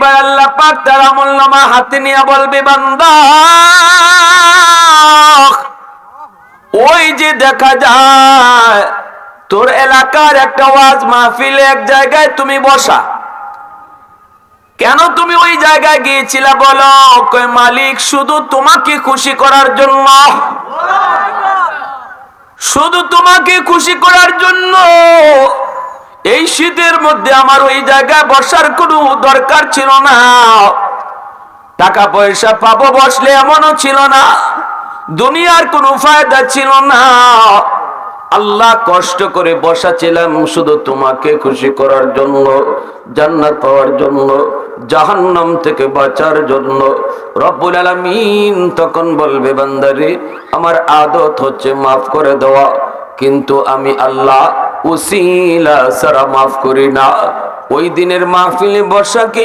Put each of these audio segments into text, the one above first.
এইবার আল্লাহ পাক তার আমলনামা হাতে নিয়ে বলবে, বান্দা ওই যে দেখা যায় তোর এলাকার একটা ওয়াজ মাহফিলে এক জায়গায় তুমি বসা, কেন তুমি ওই জায়গায় গিয়েছিলা বলো? কই মালিক শুধু তোমাকে খুশি করার জন্য, শুধু তোমাকে খুশি করার জন্য। এই শীতের মধ্যে আমার ওই জায়গায় বসার কোনো দরকার ছিল না, টাকা পয়সা পাবো বসলে এমনও ছিল না, দুনিয়ার কোনো ফায়দা ছিল না। আল্লাহ কষ্ট করে বসাছিলাম শুধু তোমাকে খুশি করার জন্য, জান্নাত পাওয়ার জন্য, জাহান্নাম থেকে বাঁচার জন্য। রব্বুল আলামিন তখন বলবে, বান্দারে আমার আদত হচ্ছে মাফ করে দেওয়া, কিন্তু আমি আল্লাহ উসিলা ছাড়া মাফ করি না। ওই দিনের মাহফিলে বসাকে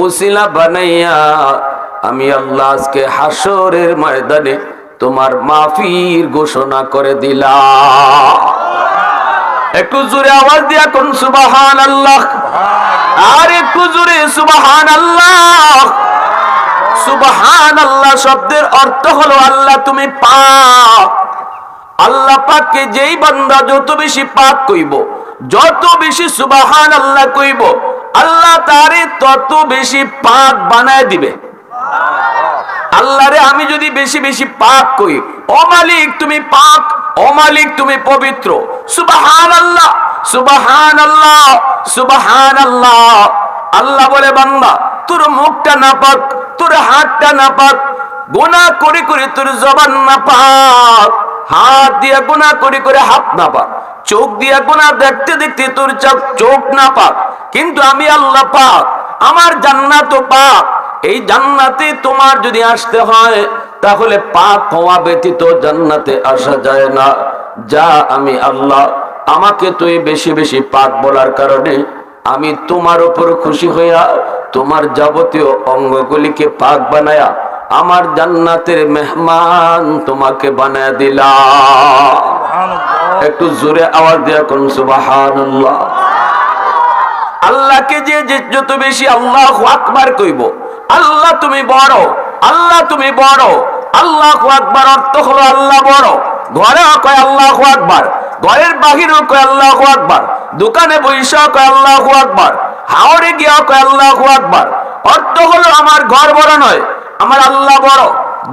উসিলা বানাইয়া আমি আল্লাহ আজকে হাসরের ময়দানে তোমার মাফির ঘোষণা করে দিলাম। একটু জোরে আওয়াজ দিয়া কোন সুবহানাল্লাহ, আর একটু জোরে সুবহানাল্লাহ। সুবহানাল্লাহ শব্দের অর্থ হলো আল্লাহ তুমি পাক। আল্লাহ পাককে যেই বান্দা যত বেশি পাক কইব, যত বেশি সুবহানাল্লাহ কইব, আল্লাহ তারে তত বেশি পাক বানায় দিবে। আল্লাহরে আমি যদি বেশি বেশি পাক কই, ও মালিক তুমি পাক, ও মালিক তুমি পবিত্র, সুবহানাল্লাহ সুবহানাল্লাহ সুবহানাল্লাহ। আল্লাহ বলে, বান্দা তোর মুখটা নাপাক, তোর হাতটা নাপাক, গুনাহ করে করে তোর জবান নাপাক, হাত দিয়া গুনাহ করে করে হাত নাপাক, চোখ দিয়া গুনাহ দেখতে দেখতে তোর চোখ নাপাক, কিন্তু আমি আল্লাহ পাক, আমার জান্নাত পাক। এই জান্নাতে তোমার যদি আসতে হয় তাহলে পাক হওয়া ব্যতীত জান্নাতে আসা যায় না। যা আমি আল্লাহ, আমাকে তুই বেশি বেশি পাক বলার কারণে আমি তোমার উপর খুশি হইয়া তোমার যাবতীয় অঙ্গগুলিকে পাক বানায়া আমার জান্নাতের মেহমান তোমাকে বানায়া দিলাম। একটু জোরে আওয়াজ দিয়া কোন সুবহানাল্লাহ। আল্লাহকে যে যত বেশি আল্লাহু আকবার কইব, আল্লাহ তুমি বড়, আল্লাহ তুমি বড়, আল্লাহু আকবার অর্থ হলো আল্লাহ বড়। ঘরে কয় আল্লাহু আকবার, ঘরের বাহিরেও কয় আল্লাহু আকবার, দোকানে বইসা কয় আল্লাহু আকবার, হাওড়ে গিয়া কয় আল্লাহু আকবার। অর্থ হলো আমার ঘর বড় নয়, আমার আল্লাহ বড়,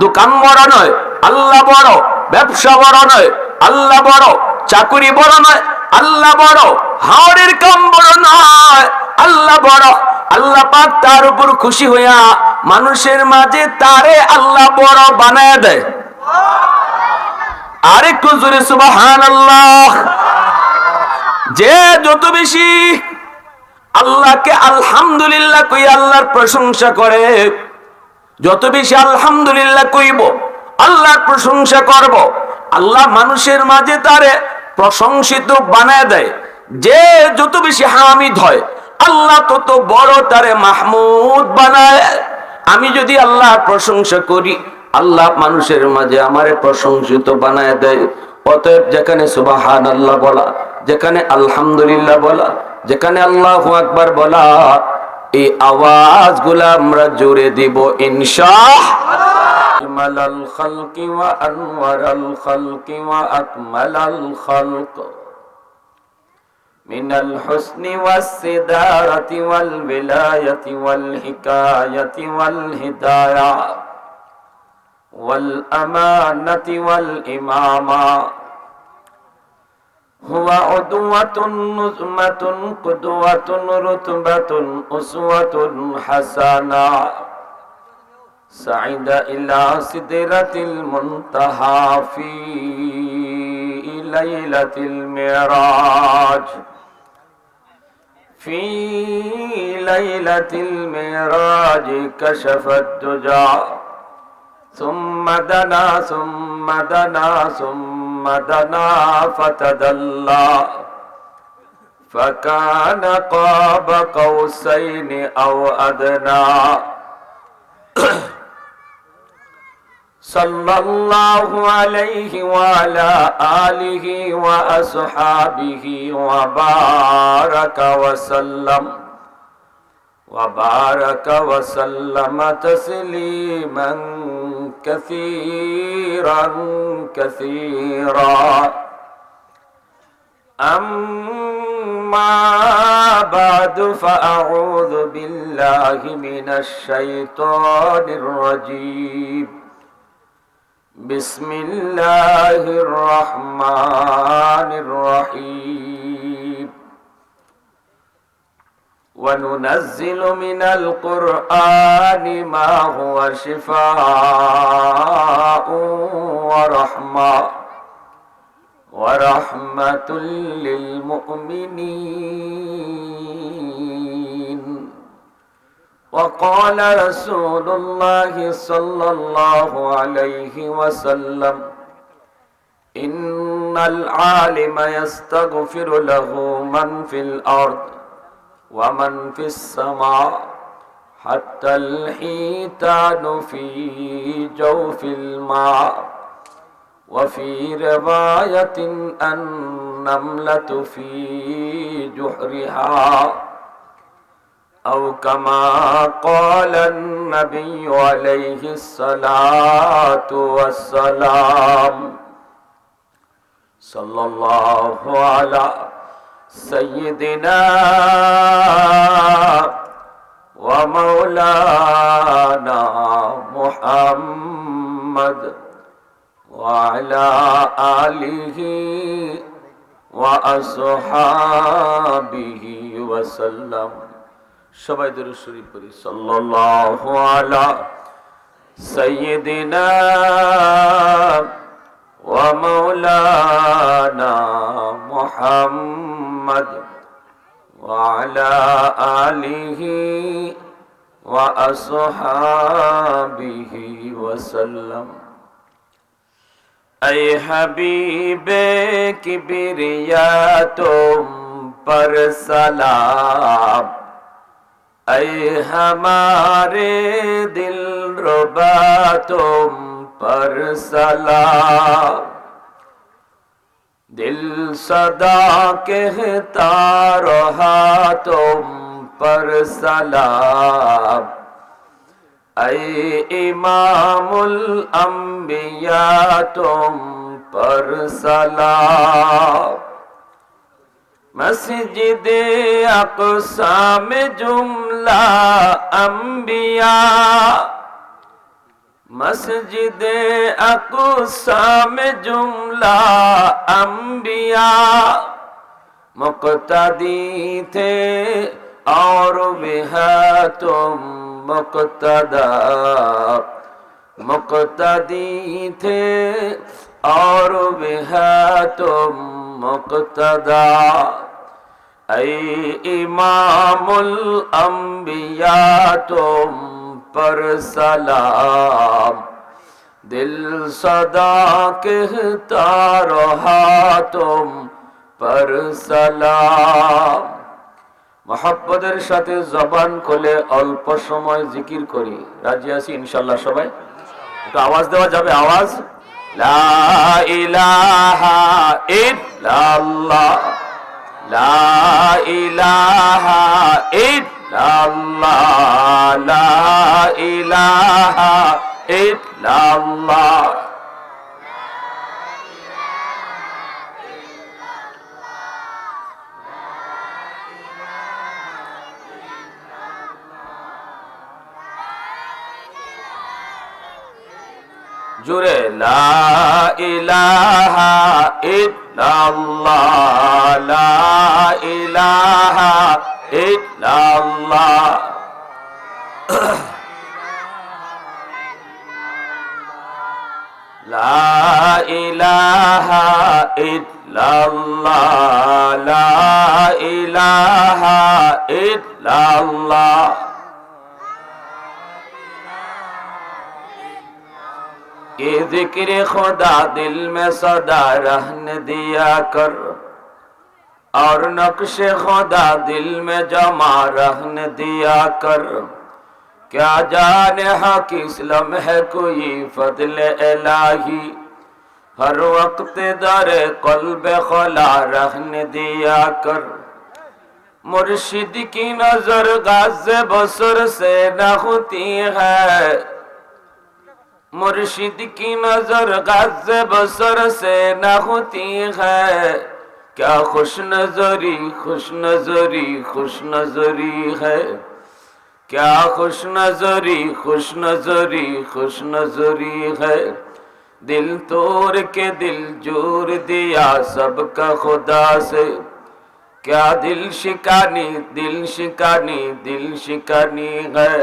দোকান বড় নয়, আল্লাহ বড়, ব্যবসা বড় নয়, আল্লাহ বড়, চাকুরি বড় নয়, আল্লাহ বড়, হাওড়ের কাম বড় নয়, আল্লাহ বড়। আল্লাহ পাক তার উপর খুশি হইয়া মানুষের মাঝে তারে আল্লাহ বড় বানায় দেয়। আরেকটু জোরে সুবহানাল্লাহ। যে যত বেশি আল্লাহকে আলহামদুলিল্লাহ কই আল্লাহর প্রশংসা করে, যত বেশি আলহামদুলিল্লাহ কইব, আল্লাহর প্রশংসা করব, আল্লাহ মানুষের মাঝে তারে প্রশংসিত বানায় দেয়। যে যত বেশি হামিদ হয়, আল্লাহ তত বড় তারে মাহমুদ বানায়। আমি যদি আল্লাহর প্রশংসা করি, আল্লাহ মানুষের মাঝে আমারে প্রশংসিত বানায় দেয়। অতএব যেখানে সুবহানাল্লাহ বলা, যেখানে আলহামদুলিল্লাহ বলা, যেখানে আল্লাহু আকবার বলা, এই আওয়াজগুলো আমরা জোরে দিব ইনশাআল্লাহ। মালাল খালকি ওয়া আনওয়ারাল খালকি ওয়া আকমালাল খালক মিনাল হুসনি ওয়াস সিদারাতি ওয়াল বিলায়াতি ওয়াল হিকায়াতি ওয়াল হিদায়া ওয়াল আমানাতি ওয়াল ইমামা হুয়া উদওয়াতুন নুজমাতুন কুদওয়াতুন রুতবাতুন উসওয়াতুন হাসানা সাইদা ইলা সিদরাতিল মুনতাহা ফি লাইলাতিল মিরাজ ফি লাইলাতিল মিরাজ কাশাফাত দুজা সুম্মা দানা সুম্মা দানা সুম্মা দানা ফাতাদাল্লা ফাকানা কাবা কাউসাইনি আও আদনা সাল্লাল্লাহু আলাইহি ওয়া আলা আলিহি ওয়া আসহাবিহি ওয়া বারাকা ওয়া সাল্লাম وبارك وسلم تسليما كثيرا كثيرا أما بعد فأعوذ بالله من الشيطان الرجيم بسم الله الرحمن الرحيم وننزل من القرآن ما هو شفاء ورحمة للمؤمنين وقال رسول الله صلى الله عليه وسلم إن العالم يستغفر له من في الأرض ومن في السماء حتى الحيتان في جوف الماء وفي رواية النملة في جحرها أو كما قال النبي عليه الصلاة والسلام صلى الله على سيدنا ومولانا محمد وعلى آله وأصحابه وسلم সবাই দরুদ শরীফ পড়ি সাল্লাল্লাহু আলা সাইয়্যিদিনা ওয়া মাওলানা মুহাম্মদ ওয়া আলা আলিহি ওয়া আসহাবিহি ওয়া সাল্লাম ऐ हबीबे किबरिया तुम पर सलाम ऐ हमारे दिल रुबा तुम पर सलाम दिल सदा कहता रहा तुम पर सलाम ऐ इमामुल अंबिया तुम पर सलाम मस्जिदे अक़सा में जुमला अंबिया मस्जिदे अक़सा में जुमला अंबिया मुक़्तदी थे और वह तुम मुक़्तदा मुक़्तदी थे और वह तुम मुक़्तदा ऐ इमामुल अंबिया तुम पर सलाम दिल सदा कहता रहा तुम पर सलाम मोहब्बतेर साथे जबान खोले अल्प समय जिकिर करी राजी आছি ইনশাআল্লাহ সবাই একটু आवाज দেওয়া যাবে आवाज লা ইলাহা ইল্লাল্লাহ লা ইলাহা ইল্লাল্লাহ লা ইলাহা ইল্লাল্লাহ জোরে লা ইলাহা ইল্লাল্লাহ লা ইলাহা ইল্লাল্লাহ লা ইলাহা ইল্লাল্লাহ লা ইলাহা ইল্লাল্লাহ ये जिक्र खुदा दिल में सदा रहने दिया कर और नक्शे खुदा दिल में जमा रहने दिया कर क्या जाने हक इस्लाम है कोई फजल इलाही हर वक्त दर कल्ब खुला रहने दिया कर मुर्शिद की नजर गाज़े बसर से न होती है, मुर्शिद की नजर गाज़े बसर से न होती है। क्या खुश नजरी खुश नजरी खुश नजरी है, क्या खुश नजरी खुश नजरी खुश नजरी है। दिल तोड़ के दिल जोड़ दिया सबका खुदा से, क्या दिल शिकानी दिल शिकानी दिल शिकानी है,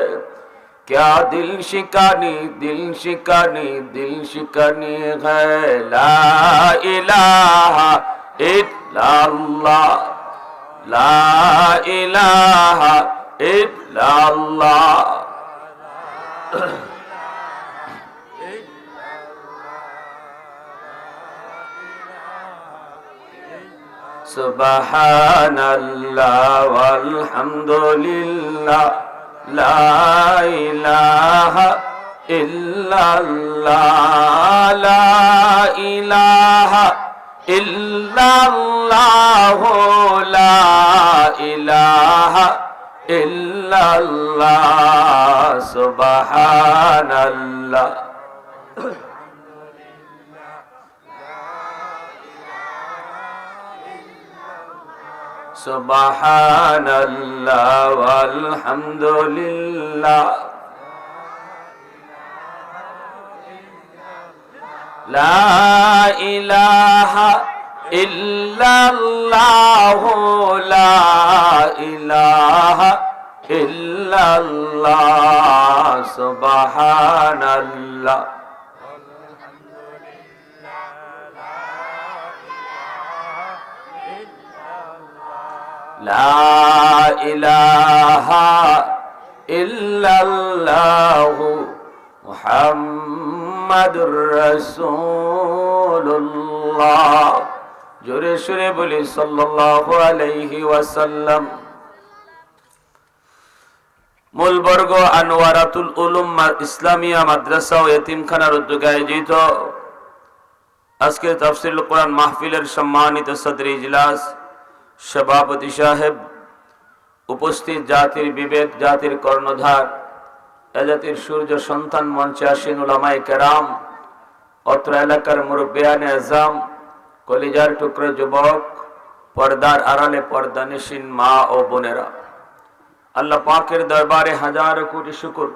क्या दिल शिकानी दिल शिकानी दिल शिकानी है। ला इलाहा इल्लल्लाह, ला इलाहा इल्लल्लाह। सुबहानल्लाह वल्हम्दुलिल्लाह, ला इलाहा इल्लल्लाह, ला इलाहा इल्लल्लाह, ला इलाहा इल्लल्लाह। सुबहानल्लाह सुबहानल्लाह वल्हम्दुलिल्लाह, ला इलाहा इल्लल्लाह, ला इलाहा इल्लल्लाह। सुबहानल्लाह ला इलाहा इल्लल्लाह मुहम्मदुर रसूलुल्लाह। जोरे सुरे बोली सल्लल्लाहु अलैहि वसल्लम। মূলবর্গ আনোয়ারাতুল উলুম ইসলামিয়া মাদ্রাসা ও এতিমখানার উদ্যোগে আয়োজিত আজকের তাফসীরুল কোরআন মাহফিলের সম্মানিত সদর ইজলাস, সভাপতি সাহেব, উপস্থিত জাতির বিবেক, জাতির কর্ণধার, এ জাতির সূর্য সন্তান, মঞ্চে আসীন উলামায়ে কেরাম, অত্র এলাকার মুরব্বিয়ানে আযম, কলিজার টুকরো যুবক, পর্দার আড়ালে পর্দানিশীন মা ও বোনেরা, আল্লাহ পাকের দরবারে হাজার কোটি শুকর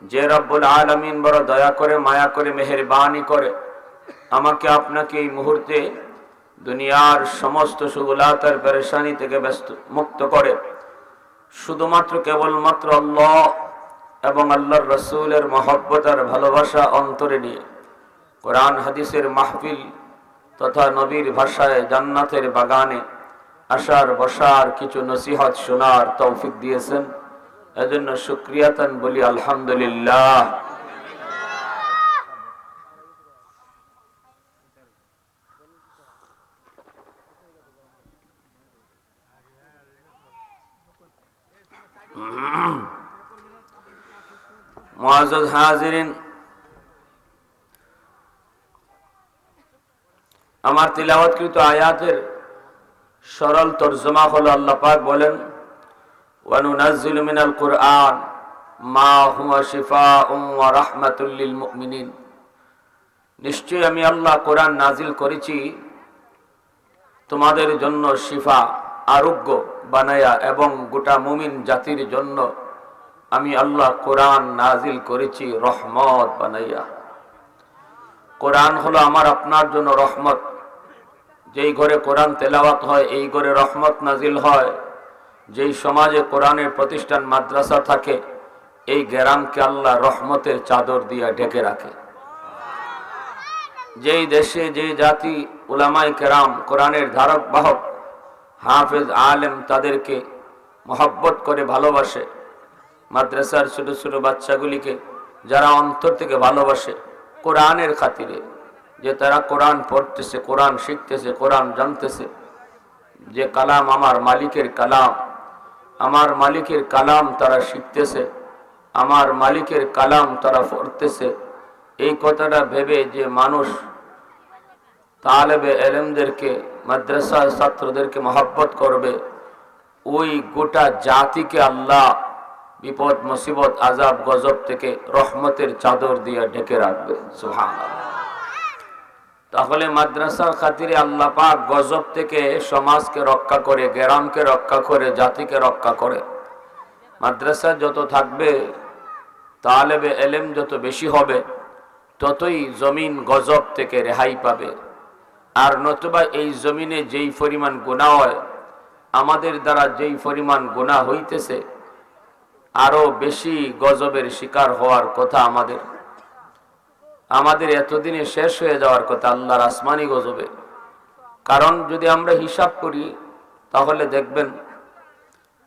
যে রব্বুল আলামিন বড় দয়া করে, মায়া করে, মেহেরবানি করে আমাকে আপনাকে এই মুহূর্তে দুনিয়ার সমস্ত সুগুলাত আর পেরেশানি থেকে মুক্ত করে শুধুমাত্র কেবলমাত্র আল্লাহ এবং আল্লাহর রাসূলের মহব্বত আর ভালোবাসা অন্তরে নিয়ে কোরআন হাদিসের মাহফিল তথা নবীর ভাষায় জান্নাতের বাগানে আসার বসার কিছু নসিহত শোনার তৌফিক দিয়েছেন, এজন্য শুকরিয়াতান বলি আলহামদুলিল্লাহ। মুআজ্জাজ হাজিরিন, আমার তিলাওয়াতকৃত আয়াতের সরল তরজমা হলো আল্লাহ পাক বলেন, ওয়া নুনাজ্জিলু মিনাল কুরআন মা হুয়া শিফাউন ওয়া রাহমাতুল লিল মুমিনিন। নিশ্চয়ই আমি আল্লাহ কোরআন নাজিল করেছি তোমাদের জন্য শিফা, আরোগ্য বানায়া, এবং গোটা মুমিন জাতির জন্য আমি আল্লাহ কোরআন নাজিল করেছি রহমত বানাইয়া। কোরআন হলো আমার আপনার জন্য রহমত। যেই ঘরে কোরআন তেলাওয়াত হয় এই ঘরে রহমত নাজিল হয়। যেই সমাজে কোরআনের প্রতিষ্ঠান মাদ্রাসা থাকে এই গ্রামকে আল্লাহ রহমতের চাদর দিয়ে ঢেকে রাখে। যেই দেশে যে জাতি উলামায়ে কেরাম কোরআনের ধারক বাহক হাফেজ আলেম তাদেরকে মহব্বত করে ভালোবাসে, মাদ্রাসার ছোট ছোট বাচ্চাগুলিকে যারা অন্তর থেকে ভালোবাসে কোরআনের খাতিরে, যে তারা কোরআন পড়তেছে, কোরআন শিখতেছে, কোরআন জানতেছে, যে কালাম আমার মালিকের কালাম, আমার মালিকের কালাম তারা শিখতেছে, আমার মালিকের কালাম তারা পড়তেছে, এই কথাটা ভেবে যে মানুষ তালেবে এলেমদেরকে, মাদ্রাসার ছাত্রদেরকে মহব্বত করবে, ওই গোটা জাতিকে আল্লাহ বিপদ মুসিবত আযাব গজব থেকে রহমতের চাদর দিয়ে ঢেকে রাখবে। সুবহানাল্লাহ। তাহলে মাদ্রাসার খাতিরে আল্লাহ পাক গজব থেকে সমাজকে রক্ষা করে, গ্রামকে রক্ষা করে, জাতিকে রক্ষা করে। মাদ্রাসা যত থাকবে, তালেবে এলেম যত বেশি হবে, ততই জমিন গজব থেকে রেহাই পাবে। আর নতুবা এই জমিনে যেই পরিমাণ গুনাহ হয়, আমাদের দ্বারা যেই পরিমাণ গুনাহ হইতেছে, আরো বেশি গজবের শিকার হওয়ার কথা আমাদের এতদিনে শেষ হয়ে যাওয়ার কথা আল্লাহর আসমানি গজবে। কারণ যদি আমরা হিসাব করি তাহলে দেখবেন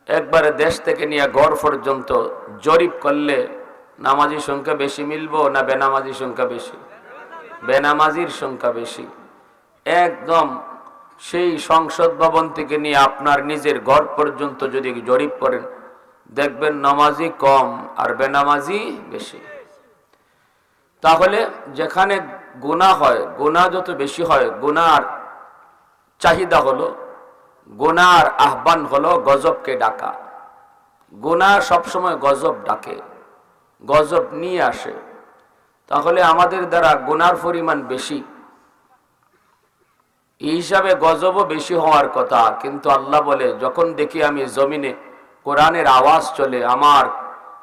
একবারে দেশ থেকে নিয়ে ঘর পর্যন্ত জরিপ করলে নামাজির সংখ্যা বেশি মিলবো না বেনামাজির সংখ্যা বেশি? বেনামাজির সংখ্যা বেশি। একদম সেই সংসদ ভবন থেকে নিয়ে আপনার নিজের ঘর পর্যন্ত যদি জরিপ করেন, দেখবেন নামাজি কম আর বেনামাজি বেশি। তাহলে যেখানে গুনাহ হয়, গুনাহ যত বেশি হয়, গুনাহর চাহিদা হলো, গুনাহর আহ্বান হলো গজবকে ডাকা। গুনাহ সবসময় গজব ডাকে, গজব নিয়ে আসে। তাহলে আমাদের দ্বারা গুনাহর পরিমাণ বেশি, এই হিসাবে গজবও বেশি হওয়ার কথা। কিন্তু আল্লাহ বলে, যখন দেখি আমি জমিনে কোরআনের আওয়াজ চলে, আমার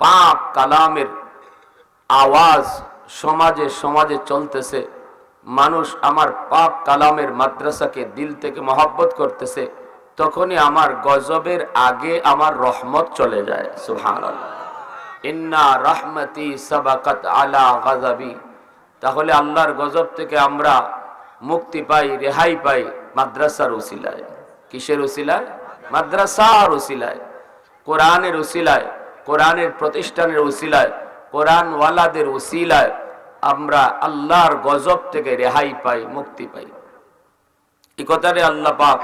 পাক কালামের আওয়াজ সমাজে সমাজে চলতেছে, মানুষ আমার পাক কালামের মাদ্রাসাকে দিল থেকে মহব্বত করতেছে, তখনই আমার গজবের আগে আমার রহমত চলে যায়। সুবহানাল্লাহ। ইন্না রাহমাতি সাবাকাত আলা গাযাবি। তাহলে আল্লাহর গজব থেকে আমরা মুক্তি পাই, রেহাই পাই মাদ্রাসার উসিলায়। কিসের উসিলায়? মাদ্রাসার উসিলায়, কোরআনের উসিলায়, কোরআনের প্রতিষ্ঠানের উসিলায়, কোরআনওয়ালাদের উসিলায় আমরা আল্লাহর গজব থেকে রেহাই পাই, মুক্তি পাই। এই কথাটা আল্লাহ পাক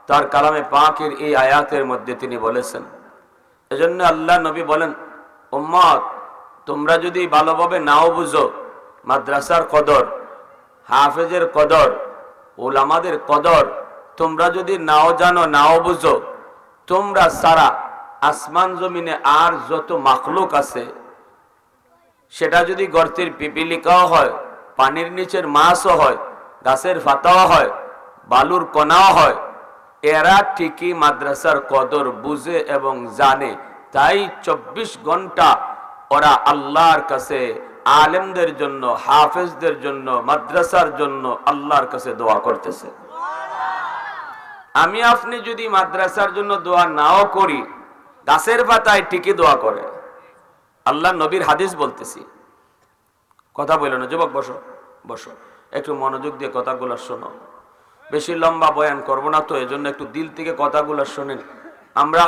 তার কালামে পাকের এই আয়াতের মধ্যে তিনি বলেছেন। এজন্য আল্লাহ নবী বলেন, উম্মত তোমরা যদি ভালোভাবে নাও বুঝো মাদ্রাসার কদর, হাফেজের কদর, উলামাদের কদর, তোমরা যদি নাও জানো, নাও বুঝো, তোমরা সারা আসমান জমিনে আর যত মাখলুক আছে, সেটা যদি গর্তের পিপিলিকাও হয়, পানির নিচের মাছও হয়, গাছের পাতাও হয়, বালুর কণাও হয়, এরা ঠিকই মাদ্রাসার কদর বুঝে এবং জানে। তাই 24 ঘন্টা ওরা আল্লাহর কাছে আলেমদের জন্য, হাফেজদের জন্য, মাদ্রাসার জন্য আল্লাহর কাছে দোয়া করতেছে। আমি আপনি যদি মাদ্রাসার জন্য দোয়া নাও করি, গাছের পাতায় ঠিকই দোয়া করে। আল্লাহ নবীর হাদিস বলতেছি, কথা বলো না, যুবক বসো বসো, একটু মনোযোগ দিয়ে কথাগুলো শোনো। বেশি লম্বা বয়ান করবো না তো, এজন্য একটু দিল থেকে কথাগুলো শোনেন। আমরা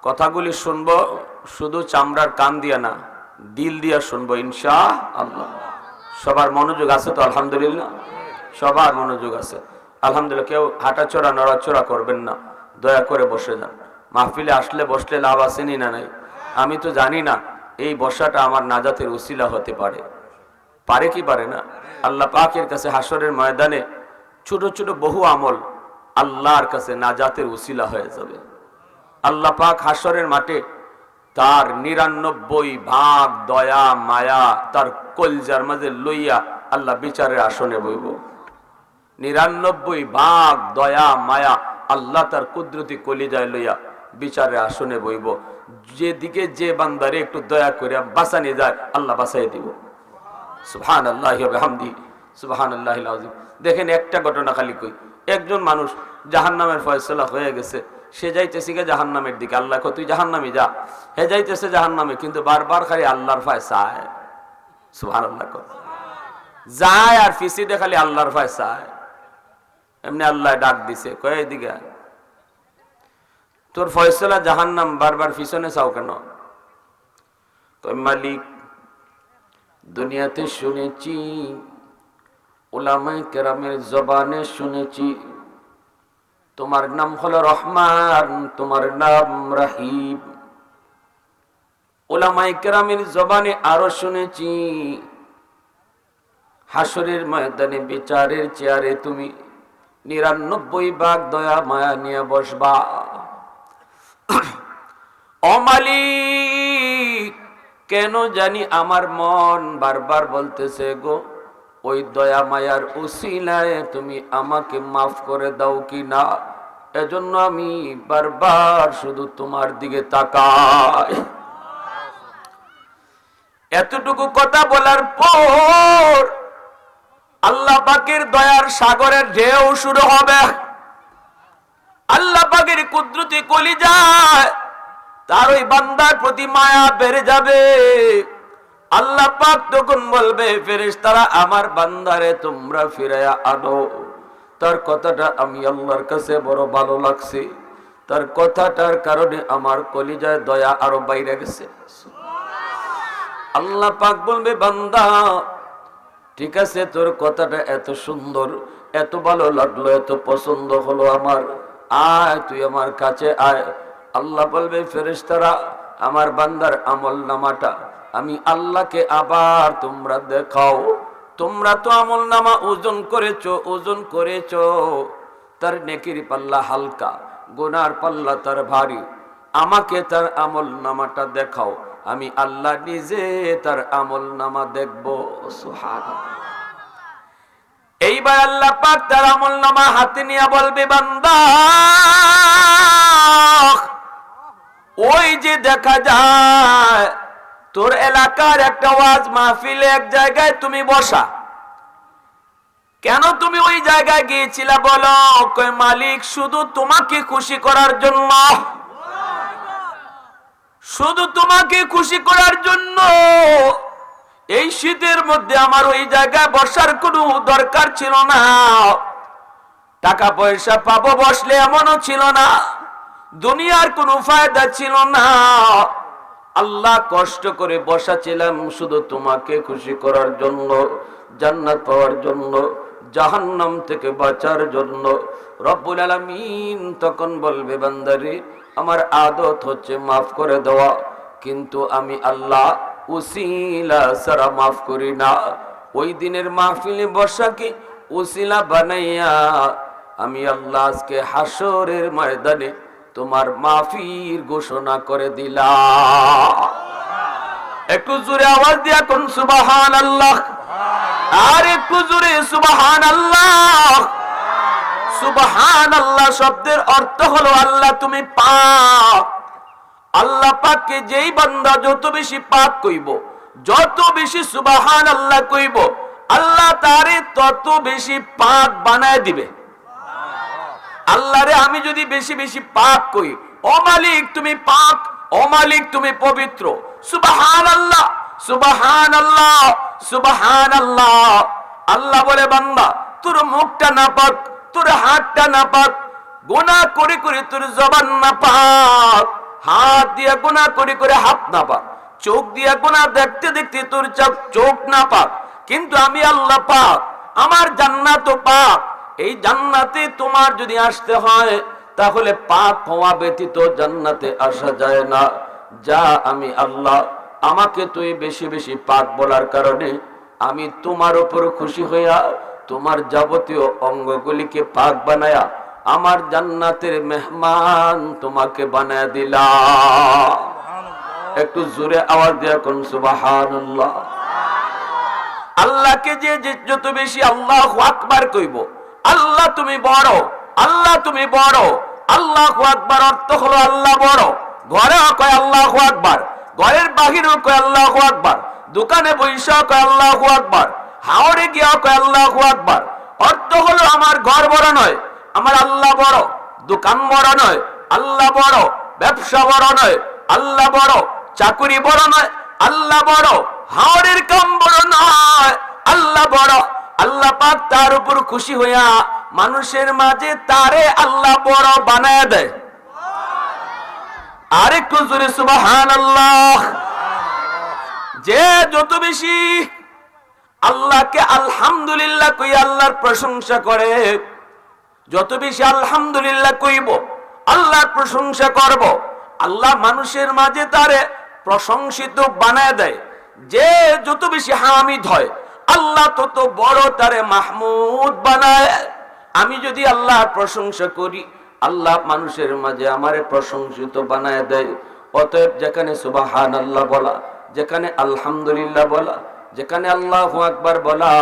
কথাগুলি শুনবো শুধু চামড়ার কান দিয়া না, দিল দিয়া শুনবো ইনশাআল্লাহ। সবার মনোযোগ আছে তো? আলহামদুলিল্লাহ, সবার মনোযোগ আছে আলহামদুলিল্লাহ। কেউ হাঁটাচড়া নড়াচড়া করবেন না, দয়া করে বসে যান। মাহফিলে আসলে বসলে লাভ আসেনি না নাই? আমি তো জানি না এই বসাটা আমার নাজাতের উসিলা হতে পারে, পারে কি পারে না? আল্লাহ পাকের কাছে হাসরের ময়দানে ছোট ছোট বহু আমল আল্লাহর কাছে নাজাতের উসিলা হয়ে যাবে। আল্লাহ পাক হাসরের মাঠে তার 99 ভাগ দয়া মায়া তার কলজার মাঝে লইয়া আল্লাহ বিচারের আসনে বইব। 99 ভাগ দয়া মায়া আল্লাহ তার কুদরতি কলিজায় লইয়া বিচারের আসনে বইব। যেদিকে যে বান্দারে একটু দয়া করে বাঁচানি যায়, আল্লাহ বাঁচাই দিব। সুবহানাল্লাহি ওয়া বিহামদিহি সুবহানাল্লাহিল আযীম। দেখেন একটা ঘটনা খালি কই, একজন মানুষ জাহান্নামের ফয়সালা হয়ে গেছে, সে যাইতেছে গে জাহান্নামের দিকে। আল্লাহ কয় তুই জাহান্নামে যা। হে যাইতেছে জাহান্নামে, কিন্তু বারবার খালি আল্লাহর ভয় চায়। সুবহানাল্লাহ যায় আর ফিসিতে খালি আল্লাহর ভয় চায়। এমনি আল্লাহ ডাক দিছে, কয় এদিকে তোর ফয়সালা জাহান্নাম, বারবার পিছনে চাও কেন? কয় মালিক, দুনিয়াতে শুনেছি, উলামায়ে কেরামের জবানে শুনেছি তোমার নাম হলো রহমান, তোমার নাম রহিম। উলামায়ে কেরামের জবানে আরো শুনেছি হাসরের ময়দানে বিচারের চেয়ারে তুমি 99 ভাগ দয়া মায়া নিয়ে বসবা। ও মালিক, কেন জানি আমার মন বারবার বলতেছে গো, ওই দয়া মায়ার উসিলায় তুমি আমাকে মাফ করে দাও কি না। এজন্য আমি বারবার শুধু তোমার দিকে তাকাই। এতটুকু কথা বলার পর আল্লাহ পাকের দয়ার সাগরের ঢেউ শুরু হবে। আল্লাহ পাকের কুদরতি কলিজায় তার ওই বান্দার প্রতি মায়া বেড়ে যাবে। আল্লাহ পাক তখন বলবে, ফেরেশতারা আমার বান্দারে তোমরা ফিরাইয়া আনো। তার কথাটা আমি আল্লাহর কাছে বড় ভালো লাগছে, তার কথাটার কারণে আমার কলিজায় দয়া আরো বাইরে গেছে। আল্লাহ পাক বলবে, বান্দা ঠিক আছে, তোর কথাটা এত সুন্দর, এত ভালো লাগলো, এত পছন্দ হলো আমার, আয় তুই আমার কাছে আয়। আল্লাহ বলবে, ফেরেশতারা আমার বান্দার আমল নামাটা আমি আল্লাহকে আবার তোমরা দেখাও। তোমরা তো আমল নামা ওজন করেছো, তার নেকির পাল্লা হালকা, গুনার পাল্লা তার ভারী। আমাকে তার আমল নামাটা দেখাও, আমি আল্লাহ নিজে তার আমল নামা দেখবো। সুবহানাল্লাহ। এইবার আল্লাহ পাক তার আমল নামা হাতে নিয়ে বলবে, বান্দা ওই যে দেখা যায় তোর এলাকার একটা ওয়াজ মাহফিলে এক জায়গায় তুমি বসা, কেন তুমি ওই জায়গায় গিয়েছিলা বলো? কই মালিক শুধু তোমাকে খুশি করার জন্য, শুধু তোমাকে খুশি করার জন্য। এই শীতের মধ্যে আমার ওই জায়গায় বসার কোনো দরকার ছিল না, টাকা পয়সা পাবো বসলে এমনও ছিল না, দুনিয়ার কোনো ফায়দা ছিল না। আল্লাহ কষ্ট করে বসাছিলাম শুধু তোমাকে খুশি করার জন্য, জান্নাত পাওয়ার জন্য, জাহান্নাম থেকে বাঁচার জন্য। রব্বুল আলামিন তখন বলবে, বান্দারে আমার আদত হচ্ছে মাফ করে দেওয়া, কিন্তু আমি আল্লাহ উসিলা ছাড়া মাফ করি না। ওই দিনের মাহফিলে বসাকে উসিলা বানাইয়া আমি আল্লাহ আজকে হাসরের ময়দানে তোমার মাফির ঘোষণা করে দিলাম। একটু জোরে আওয়াজ দিয়া কোন সুবহানাল্লাহ, আর একটু জোরে সুবহানাল্লাহ। সুবহানাল্লাহ শব্দের অর্থ হলো আল্লাহ তুমি পাক। আল্লাহ পাককে যেই বান্দা যত বেশি পাক কইব, যত বেশি সুবহানাল্লাহ কইব, আল্লাহ তারে তত বেশি পাক বানায় দিবে। আল্লাহরে আমি যদি বেশি বেশি পাক কই, ও মালিক তুমি পাক, ও মালিক তুমি পবিত্র, সুবহানাল্লাহ সুবহানাল্লাহ সুবহানাল্লাহ। আল্লাহ বলে, বান্দা তোর মুখটা না পাক, তোর হাতটা না পাক, গুনাহ করে করে তোর জবান না পাক, হাত দিয়া গুনাহ করে করে হাত না পাক, চোখ দিয়া গুনাহ দেখতে দেখতে তোর চোখ না পাক, কিন্তু আমি আল্লাহ পাক, আমার জান্নাত পাক। এই জান্নাতে তোমার যদি আসতে হয় তাহলে পাক হওয়া ব্যতীত জান্নাতে আসা যায় না। যা আমি আল্লাহ, আমাকে তুই বেশি বেশি পাক বলার কারণে আমি তোমার উপর খুশি হইয়া তোমার যাবতীয় অঙ্গগুলিকে পাক বানায়া আমার জান্নাতের মেহমান তোমাকে বানায়া দিলাম। একটু জোরে আওয়াজ দিয়া কোন সুবহানাল্লাহ। আল্লাহকে যে যত বেশি আল্লাহু আকবার কইব, আল্লাহ তুমি বড়, আল্লাহ তুমি বড়, আল্লাহু আকবার অর্থ হলো আল্লাহ বড়। ঘরে কয় আল্লাহু আকবার, ঘরের বাহিরেও কয় আল্লাহু আকবার, দোকানে বইসা কয় আল্লাহু আকবার, হাওড়ে গিয়া কয় আল্লাহু আকবার। অর্থ হলো আমার ঘর বড় নয়, আমার আল্লাহ বড়, দোকান বড় নয়, আল্লাহ বড়, ব্যবসা বড় নয়, আল্লাহ বড়, চাকুরি বড় নয়, আল্লাহ বড়, হাওড়ের কাম বড় নয়, আল্লাহ বড়। আল্লাহ পাক তার উপর খুশি হইয়া মানুষের মাঝে তারে আল্লাহ বড় বানায় দেয়। আরেকটু জোরে সুবহানাল্লাহ। যে যত বেশি আল্লাহকে আলহামদুলিল্লাহ কই আল্লাহর প্রশংসা করে, যত বেশি আলহামদুলিল্লাহ কইব, আল্লাহর প্রশংসা করব, আল্লাহ মানুষের মাঝে তারে প্রশংসিত বানায় দেয়। যে যত বেশি হামিদ হয়, আল্লাহ তত বড় তারে মাহমুদ বানায়। আমি যদি আল্লাহর প্রশংসা করি, আল্লাহ মানুষের মাঝে আমারে প্রশংসিত বানায় দেয়। অতএব যেখানে সুবহানাল্লাহ বলা, যেখানে আলহামদুলিল্লাহ বলা, যেখানে আল্লাহু আকবার বলা,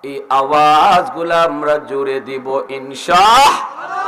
এই আওয়াজগুলা আমরা জোরে দিব ইনশাআল্লাহ।